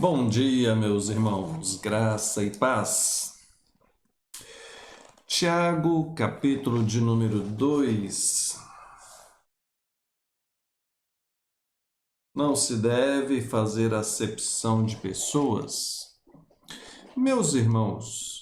Bom dia, meus irmãos, graça e paz. Tiago, capítulo de número 2. Não se deve fazer acepção de pessoas. Meus irmãos,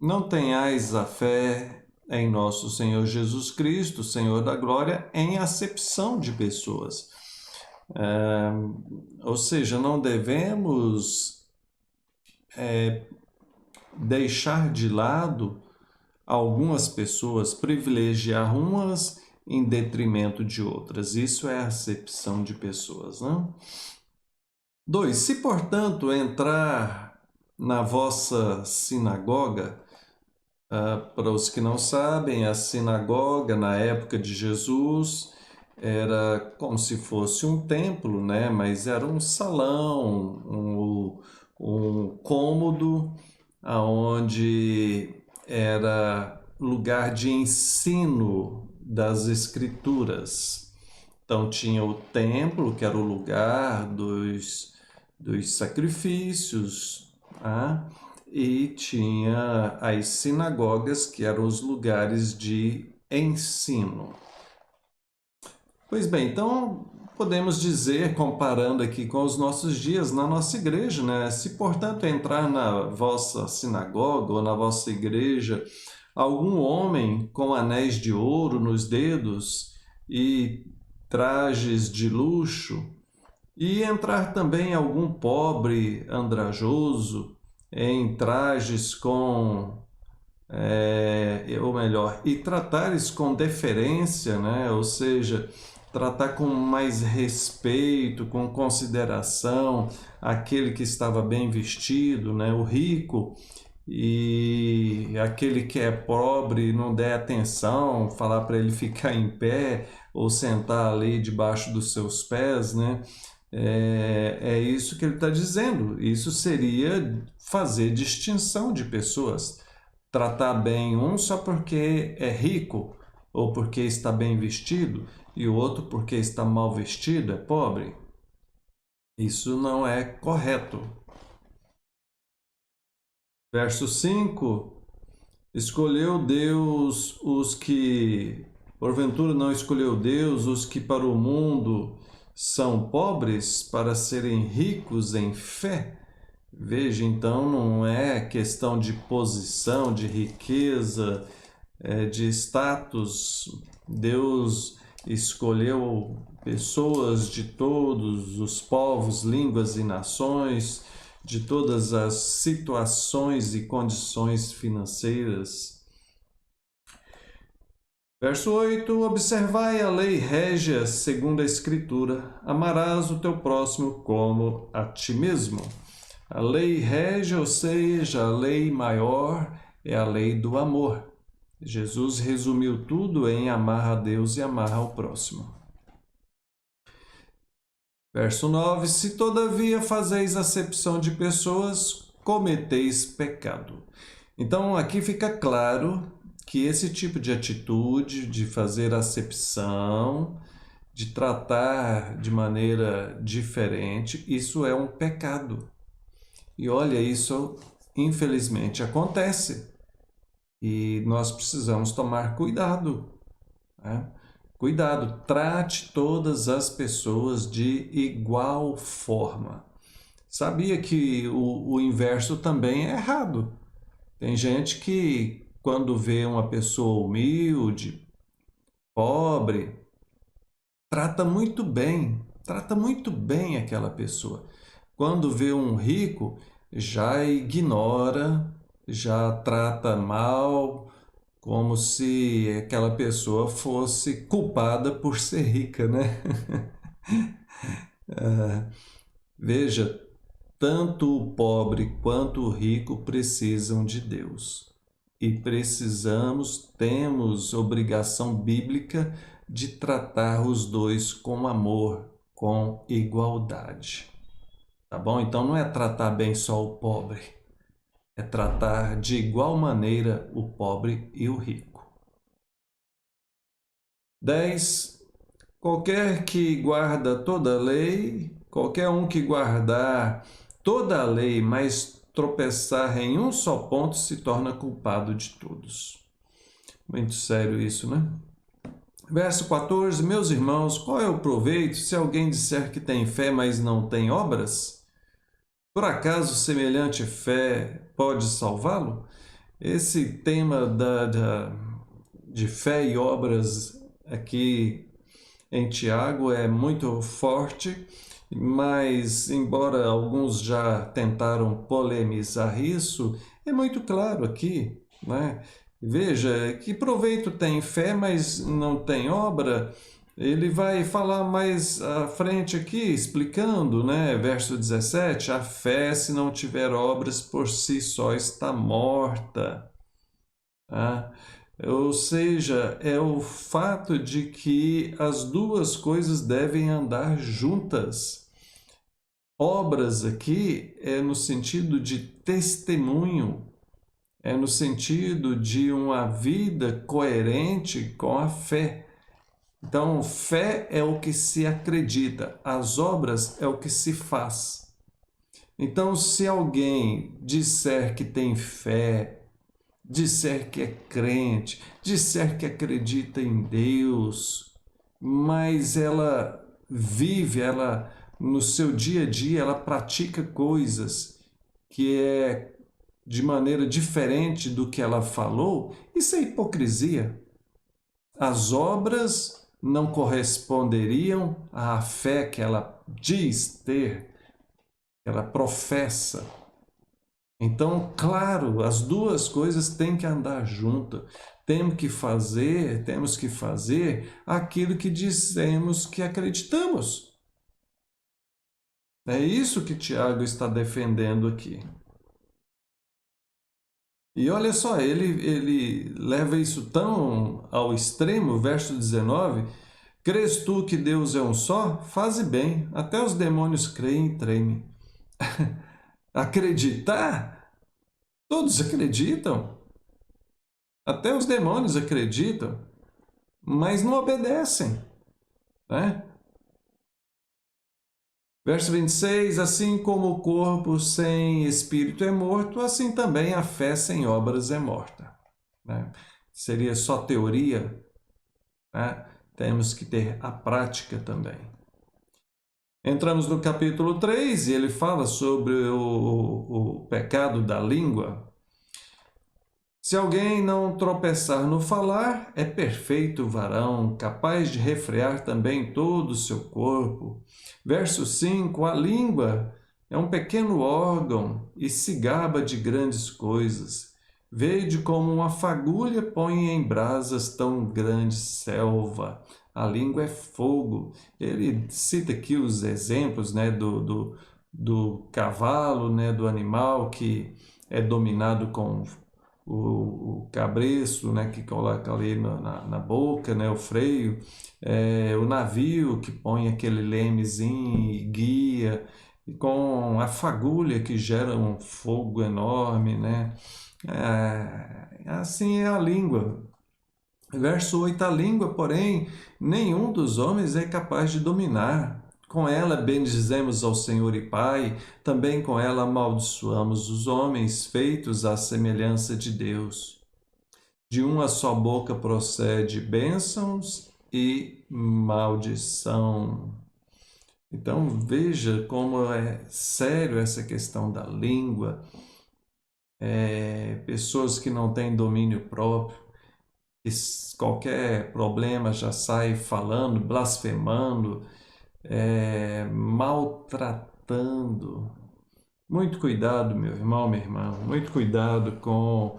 não tenhais a fé em nosso Senhor Jesus Cristo, Senhor da glória, em acepção de pessoas. Ou seja, não devemos deixar de lado algumas pessoas, privilegiar umas em detrimento de outras. Isso é acepção de pessoas, não? 2. Se, portanto, entrar na vossa sinagoga, para os que não sabem, a sinagoga na época de Jesus era como se fosse um templo, né? Mas era um salão, um cômodo onde era lugar de ensino das escrituras. Então tinha o templo, que era o lugar dos sacrifícios, tá? E tinha as sinagogas, que eram os lugares de ensino. Pois bem, então podemos dizer, comparando aqui com os nossos dias, na nossa igreja, né? Se, portanto, entrar na vossa sinagoga ou na vossa igreja algum homem com anéis de ouro nos dedos e trajes de luxo, e entrar também algum pobre andrajoso em trajes ou melhor, e tratares com deferência, né? Ou seja, tratar com mais respeito, com consideração aquele que estava bem vestido, né? O rico, e aquele que é pobre não der atenção, falar para ele ficar em pé ou sentar ali debaixo dos seus pés, né? É isso que ele está dizendo. Isso seria fazer distinção de pessoas. Tratar bem um só porque é rico ou porque está bem vestido e o outro porque está mal vestido, é pobre. Isso não é correto. Verso 5. Escolheu Deus os que, porventura não escolheu Deus os que para o mundo são pobres, para serem ricos em fé? Veja, então não é questão de posição, de riqueza, de status. Deus escolheu pessoas de todos os povos, línguas e nações, de todas as situações e condições financeiras. Verso 8: Observai a lei régia segundo a Escritura, amarás o teu próximo como a ti mesmo. A lei régia, ou seja, a lei maior, é a lei do amor. Jesus resumiu tudo em amar a Deus e amar ao próximo. Verso 9: Se todavia fazeis acepção de pessoas, cometeis pecado. Então aqui fica claro que esse tipo de atitude de fazer acepção, de tratar de maneira diferente, isso é um pecado. E olha, isso infelizmente acontece. E nós precisamos tomar cuidado, né? Cuidado, trate todas as pessoas de igual forma. Sabia que o inverso também é errado. Tem gente que, quando vê uma pessoa humilde, pobre, trata muito bem aquela pessoa. Quando vê um rico, já ignora, já trata mal, como se aquela pessoa fosse culpada por ser rica, né? Veja, tanto o pobre quanto o rico precisam de Deus. E temos obrigação bíblica de tratar os dois com amor, com igualdade. Tá bom? Então não é tratar bem só o pobre, é tratar de igual maneira o pobre e o rico. 10. Qualquer um que guardar toda a lei, mas tropeçar em um só ponto se torna culpado de todos. Muito sério isso, né? Verso 14, meus irmãos, qual é o proveito se alguém disser que tem fé, mas não tem obras? Por acaso semelhante fé pode salvá-lo? Esse tema de fé e obras aqui em Tiago é muito forte, mas embora alguns já tentaram polemizar isso, é muito claro aqui, né? Veja, que proveito tem fé, mas não tem obra? Ele vai falar mais à frente aqui, explicando, né? Verso 17, a fé, se não tiver obras, por si só está morta. Tá? Ou seja, é o fato de que as duas coisas devem andar juntas. Obras aqui é no sentido de testemunho, é no sentido de uma vida coerente com a fé. Então, fé é o que se acredita, as obras é o que se faz. Então, se alguém disser que tem fé, disser que é crente, disser que acredita em Deus, mas ela vive, ela no seu dia a dia, ela pratica coisas que é de maneira diferente do que ela falou, isso é hipocrisia. As obras não corresponderiam à fé que ela diz ter, que ela professa. Então, claro, as duas coisas têm que andar juntas. Temos que fazer aquilo que dizemos que acreditamos. É isso que Tiago está defendendo aqui. E olha só, ele leva isso tão ao extremo, verso 19, crês tu que Deus é um só? Faze bem, até os demônios creem e tremem. Acreditar? Todos acreditam. Até os demônios acreditam, mas não obedecem, né? Verso 26, assim como o corpo sem espírito é morto, assim também a fé sem obras é morta. Né? Seria só teoria, né? Temos que ter a prática também. Entramos no capítulo 3 e ele fala sobre o pecado da língua. Se alguém não tropeçar no falar, é perfeito varão, capaz de refrear também todo o seu corpo. Verso 5, a língua é um pequeno órgão e se gaba de grandes coisas. Vede como uma fagulha põe em brasas tão grande selva. A língua é fogo. Ele cita aqui os exemplos, né, do cavalo, né, do animal que é dominado com o cabresto, né, que coloca ali na boca, né, o freio, o navio que põe aquele lemezinho e guia, e com a fagulha que gera um fogo enorme, né? Assim é a língua. Verso 8, a língua, porém, nenhum dos homens é capaz de dominar. Com ela bendizemos ao Senhor e Pai, também com ela amaldiçoamos os homens, feitos à semelhança de Deus. De uma só boca procede bênçãos e maldição. Então veja como é sério essa questão da língua. Pessoas que não têm domínio próprio, que qualquer problema já sai falando, blasfemando, maltratando. Muito cuidado, meu irmão, minha irmã, muito cuidado com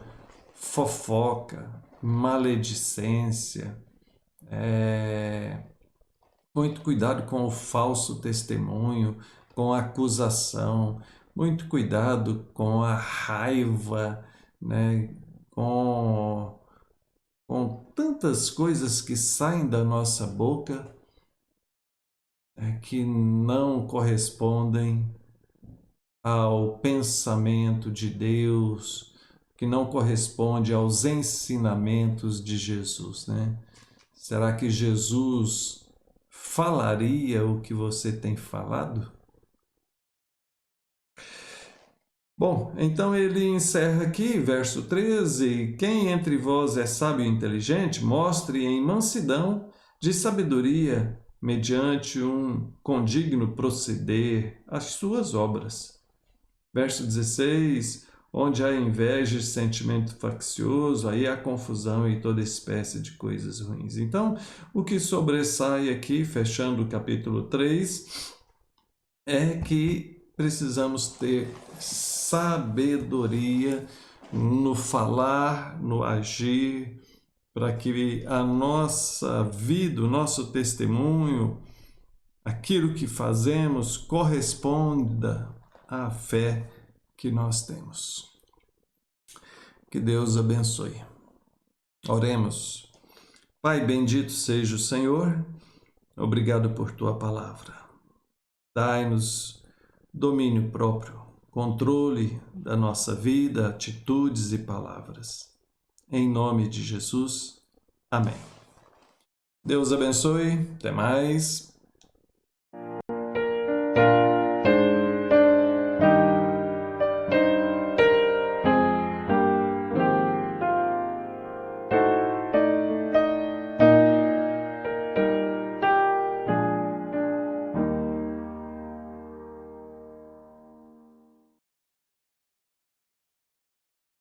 fofoca, maledicência, muito cuidado com o falso testemunho, com a acusação, muito cuidado com a raiva, né? com tantas coisas que saem da nossa boca que não correspondem ao pensamento de Deus, que não corresponde aos ensinamentos de Jesus, né? Será que Jesus falaria o que você tem falado? Bom, então ele encerra aqui, verso 13: quem entre vós é sábio e inteligente, mostre em mansidão de sabedoria, mediante um condigno proceder, as suas obras. Verso 16: onde há inveja e sentimento faccioso, aí há confusão e toda espécie de coisas ruins. Então, o que sobressai aqui, fechando o capítulo 3, é que precisamos ter sabedoria no falar, no agir, para que a nossa vida, o nosso testemunho, aquilo que fazemos corresponda à fé que nós temos. Que Deus abençoe. Oremos. Pai, bendito seja o Senhor, obrigado por tua palavra. Dai-nos domínio próprio, controle da nossa vida, atitudes e palavras. Em nome de Jesus, amém. Deus abençoe, até mais.